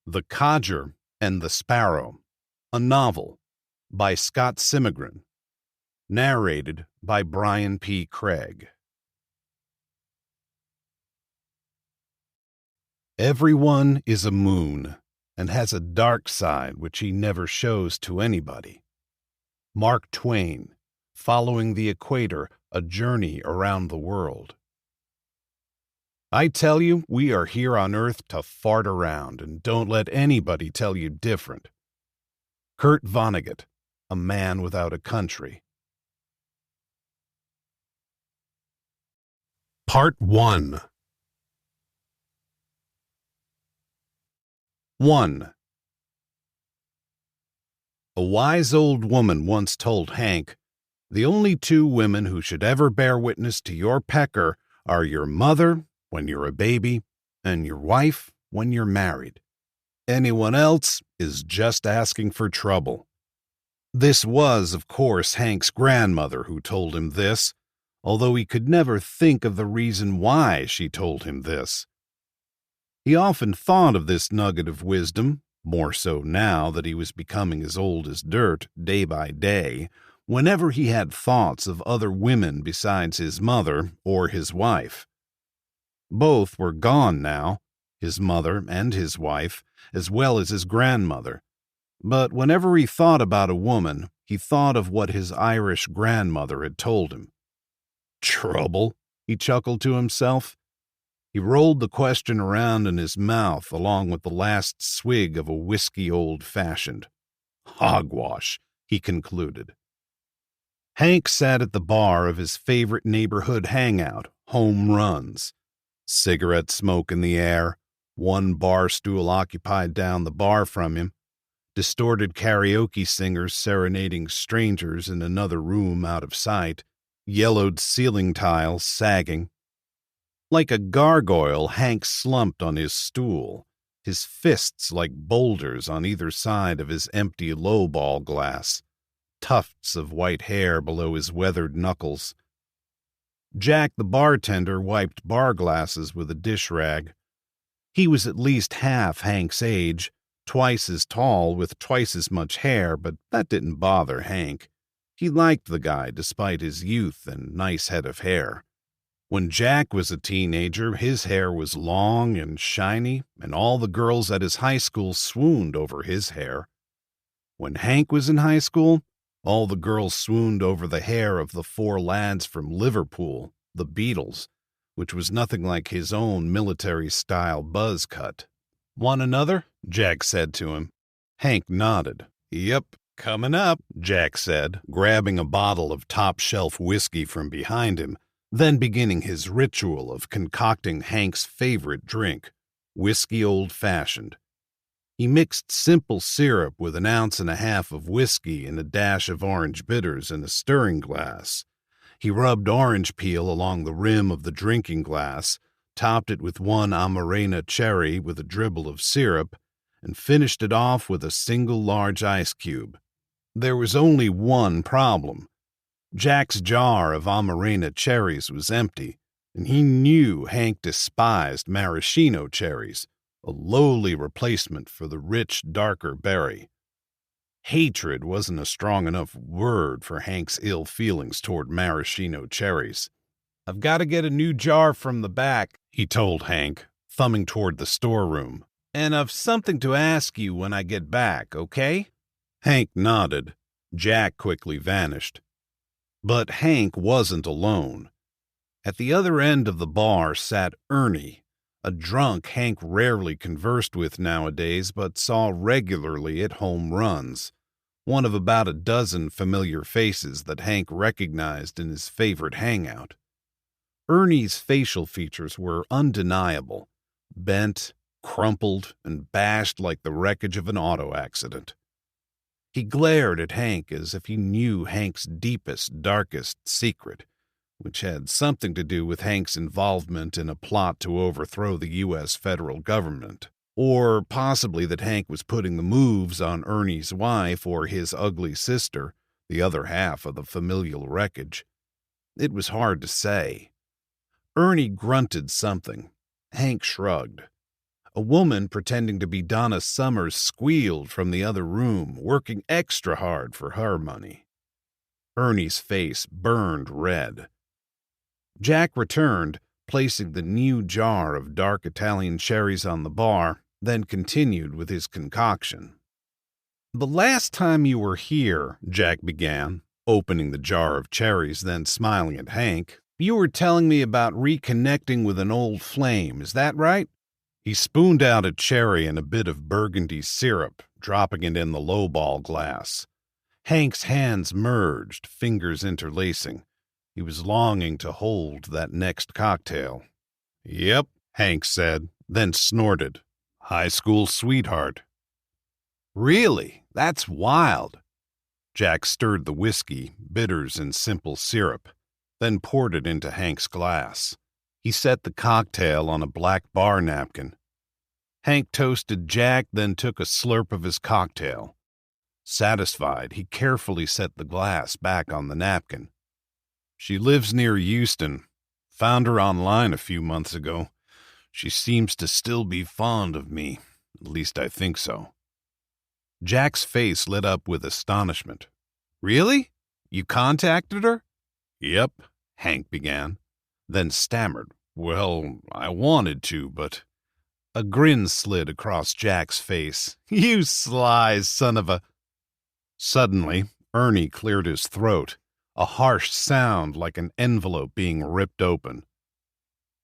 The Codger and the Sparrow, a novel by Scott Semegran, narrated by Brian P. Craig. Everyone is a moon and has a dark side which he never shows to anybody. Mark Twain, Following the Equator, A Journey Around the World. I tell you, we are here on Earth to fart around, and don't let anybody tell you different. Kurt Vonnegut, A Man Without a Country. Part 1. 1. A wise old woman once told Hank, "The only two women who should ever bear witness to your pecker are your mother when you're a baby and your wife when you're married. Anyone else is just asking for trouble." This was, of course, Hank's grandmother who told him this, although he could never think of the reason why she told him this. He often thought of this nugget of wisdom, more so now that he was becoming as old as dirt day by day, whenever he had thoughts of other women besides his mother or his wife. Both were gone now, his mother and his wife, as well as his grandmother. But whenever he thought about a woman, he thought of what his Irish grandmother had told him. Trouble, he chuckled to himself. He rolled the question around in his mouth along with the last swig of a whiskey old-fashioned. Hogwash, he concluded. Hank sat at the bar of his favorite neighborhood hangout, Home Runs. Cigarette smoke in the air, one bar stool occupied down the bar from him, distorted karaoke singers serenading strangers in another room out of sight, yellowed ceiling tiles sagging. Like a gargoyle, Hank slumped on his stool, his fists like boulders on either side of his empty lowball glass, tufts of white hair below his weathered knuckles. Jack the bartender wiped bar glasses with a dish rag. He was at least half Hank's age, twice as tall with twice as much hair, but that didn't bother Hank. He liked the guy despite his youth and nice head of hair. When Jack was a teenager, his hair was long and shiny, and all the girls at his high school swooned over his hair. When Hank was in high school, all the girls swooned over the hair of the four lads from Liverpool, the Beatles, which was nothing like his own military-style buzz cut. "Want another?" Jack said to him. Hank nodded. "Yep, coming up," Jack said, grabbing a bottle of top-shelf whiskey from behind him, then beginning his ritual of concocting Hank's favorite drink, whiskey old-fashioned. He mixed simple syrup with 1.5 ounces of whiskey and a dash of orange bitters in a stirring glass. He rubbed orange peel along the rim of the drinking glass, topped it with 1 Amarena cherry with a dribble of syrup, and finished it off with a single large ice cube. There was only one problem. Jack's jar of Amarena cherries was empty, and he knew Hank despised maraschino cherries, a lowly replacement for the rich, darker berry. Hatred wasn't a strong enough word for Hank's ill feelings toward maraschino cherries. "I've got to get a new jar from the back," he told Hank, thumbing toward the storeroom. "And I've something to ask you when I get back, okay?" Hank nodded. Jack quickly vanished. But Hank wasn't alone. At the other end of the bar sat Ernie, a drunk Hank rarely conversed with nowadays but saw regularly at Home Runs, one of about a dozen familiar faces that Hank recognized in his favorite hangout. Ernie's facial features were undeniable, bent, crumpled, and bashed like the wreckage of an auto accident. He glared at Hank as if he knew Hank's deepest, darkest secret, which had something to do with Hank's involvement in a plot to overthrow the U.S. federal government, or possibly that Hank was putting the moves on Ernie's wife or his ugly sister, the other half of the familial wreckage. It was hard to say. Ernie grunted something. Hank shrugged. A woman pretending to be Donna Summers squealed from the other room, working extra hard for her money. Ernie's face burned red. Jack returned, placing the new jar of dark Italian cherries on the bar, then continued with his concoction. "The last time you were here," Jack began, opening the jar of cherries, then smiling at Hank, "you were telling me about reconnecting with an old flame, is that right?" He spooned out a cherry and a bit of burgundy syrup, dropping it in the lowball glass. Hank's hands merged, fingers interlacing. He was longing to hold that next cocktail. "Yep," Hank said, then snorted. "High school sweetheart." "Really? That's wild." Jack stirred the whiskey, bitters, and simple syrup, then poured it into Hank's glass. He set the cocktail on a black bar napkin. Hank toasted Jack, then took a slurp of his cocktail. Satisfied, he carefully set the glass back on the napkin. "She lives near Euston. Found her online a few months ago. She seems to still be fond of me. At least I think so." Jack's face lit up with astonishment. "Really? You contacted her?" "Yep," Hank began, then stammered. "Well, I wanted to, but—" A grin slid across Jack's face. "You sly son of a—" Suddenly, Ernie cleared his throat, a harsh sound like an envelope being ripped open.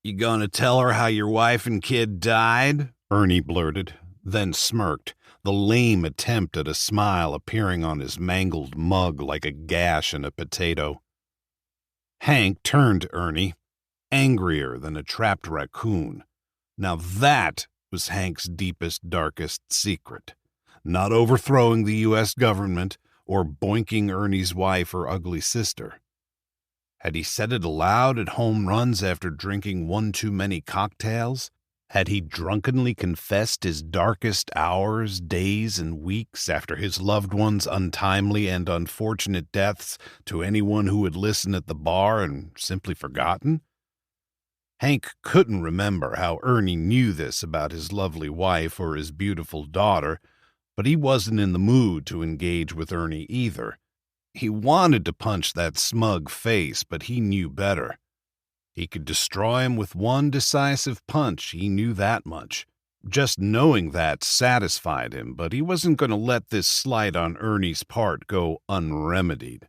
"You gonna tell her how your wife and kid died?" Ernie blurted, then smirked, the lame attempt at a smile appearing on his mangled mug like a gash in a potato. Hank turned to Ernie, angrier than a trapped raccoon. Now that was Hank's deepest, darkest secret. Not overthrowing the U.S. government or boinking Ernie's wife or ugly sister. Had he said it aloud at home runs after drinking one too many cocktails? Had he drunkenly confessed his darkest hours, days, and weeks after his loved one's untimely and unfortunate deaths to anyone who would listen at the bar and simply forgotten? Hank couldn't remember how Ernie knew this about his lovely wife or his beautiful daughter, but he wasn't in the mood to engage with Ernie either. He wanted to punch that smug face, but he knew better. He could destroy him with one decisive punch, he knew that much. Just knowing that satisfied him, but he wasn't going to let this slight on Ernie's part go unremedied.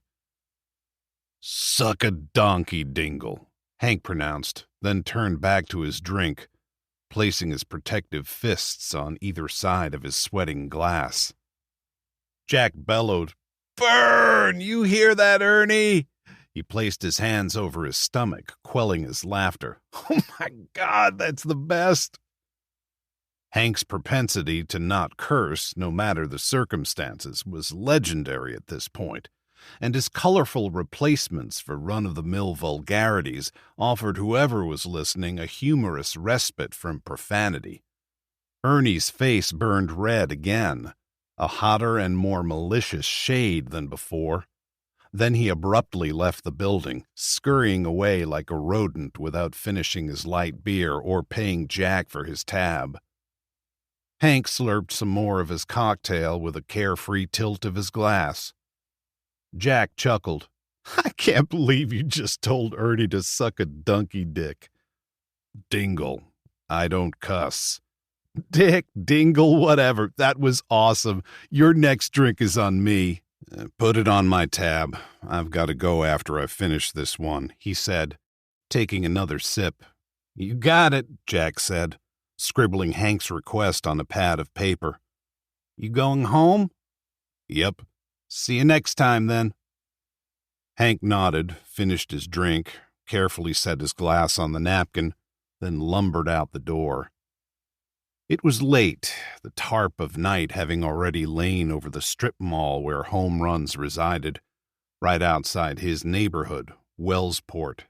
"Suck a donkey dingle," Hank pronounced, then turned back to his drink, placing his protective fists on either side of his sweating glass. Jack bellowed, "Burn! You hear that, Ernie?" He placed his hands over his stomach, quelling his laughter. "Oh my God, that's the best!" Hank's propensity to not curse, no matter the circumstances, was legendary at this point, and his colorful replacements for run-of-the-mill vulgarities offered whoever was listening a humorous respite from profanity. Ernie's face burned red again, a hotter and more malicious shade than before. Then he abruptly left the building, scurrying away like a rodent without finishing his light beer or paying Jack for his tab. Hank slurped some more of his cocktail with a carefree tilt of his glass. Jack chuckled. "I can't believe you just told Ernie to suck a donkey dick." "Dingle. I don't cuss." "Dick, dingle, whatever. That was awesome. Your next drink is on me." "Put it on my tab. I've got to go after I finish this one," he said, taking another sip. "You got it," Jack said, scribbling Hank's request on a pad of paper. "You going home?" "Yep. See you next time, then." Hank nodded, finished his drink, carefully set his glass on the napkin, then lumbered out the door. It was late, the tarp of night having already lain over the strip mall where home runs resided, right outside his neighborhood, Wellsport.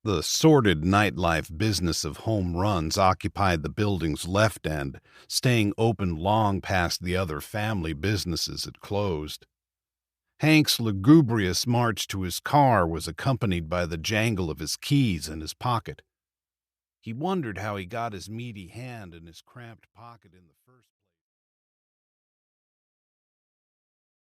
The sordid nightlife business of home runs occupied the building's left end, staying open long past the other family businesses it closed. Hank's lugubrious march to his car was accompanied by the jangle of his keys in his pocket. He wondered how he got his meaty hand in his cramped pocket in the first